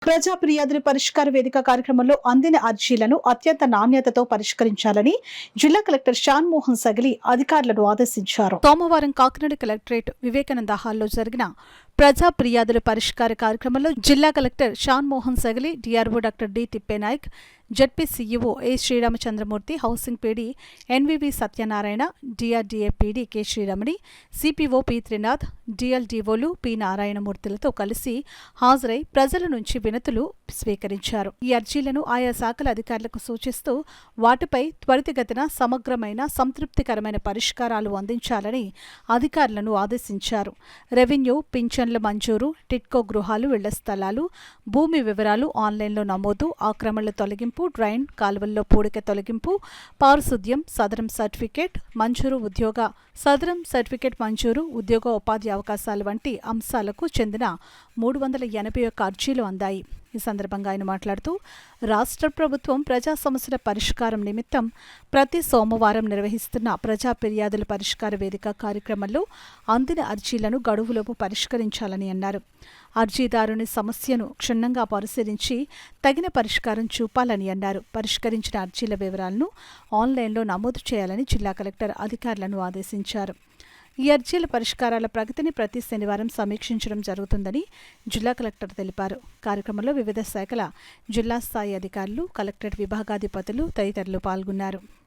ప్రజా ఫిర్యాదుల పరిష్కార వేదిక కార్యక్రమంలో అందిన అర్జీలను అత్యంత నాణ్యతతో పరిష్కరించాలని జిల్లా కలెక్టర్ షాన్ మోహన్ సగిలి అధికారులను ఆదేశించారు. సోమవారం కాకినాడ కలెక్టరేట్ వివేకానంద హాల్లో జరిగిన ప్రజా ఫిర్యాదుల పరిష్కార కార్యక్రమంలో జిల్లా collector Shan Mohan Sagili, DRO doctor D Tippenayak, ZP CEO A Sriramachandramurthy, housing PD NVV Satyanarayana, DRDA PD K Sriramani, CPO P Trinath, డిఎల్డీఓలు పి నారాయణమూర్తులతో కలిసి హాజరై ప్రజల నుంచి వినతులు స్వీకరించారు. ఈ అర్జీలను ఆయా శాఖల అధికారులకు సూచిస్తూ వాటిపై త్వరితగతిన సమగ్రమైన సంతృప్తికరమైన పరిష్కారాలు అందించాలని అధికారులను ఆదేశించారు. రెవెన్యూ, పింఛన్ల మంజూరు, టిట్కో గృహాలు, ఇళ్ల స్థలాలు, భూమి వివరాలు ఆన్లైన్లో నమోదు, ఆక్రమణల తొలగింపు, డ్రైన్ కాలువల్లో పూడిక తొలగింపు, పారిశుద్ధ్యం, సదరం సర్టిఫికేట్ మంజూరు, ఉద్యోగ ఉపాధి అవకాశాలు వంటి అంశాలకు చెందిన 381 అర్జీలు అందాయి. ఈ సందర్భంగా ఆయన మాట్లాడుతూ, రాష్ట్ర ప్రభుత్వం ప్రజా సమస్యల పరిష్కారం నిమిత్తం ప్రతి సోమవారం నిర్వహిస్తున్న ప్రజా ఫిర్యాదుల పరిష్కార వేదిక కార్యక్రమంలో అందిన అర్జీలను గడువులోపు పరిష్కరించాలని అన్నారు. అర్జీదారుని సమస్యను క్షుణ్ణంగా పరిశీలించి తగిన పరిష్కారం చూపాలని అన్నారు. పరిష్కరించిన అర్జీల వివరాలను ఆన్లైన్లో నమోదు చేయాలని జిల్లా కలెక్టర్ అధికారులను ఆదేశించారు. ఈ అర్జీల పరిష్కారాల ప్రగతిని ప్రతి శనివారం సమీక్షించడం జరుగుతుందని జిల్లా కలెక్టర్ తెలిపారు. కార్యక్రమంలో వివిధ శాఖల జిల్లా స్థాయి అధికారులు, కలెక్టరేట్ విభాగాధిపతులు తదితరులు పాల్గొన్నారు.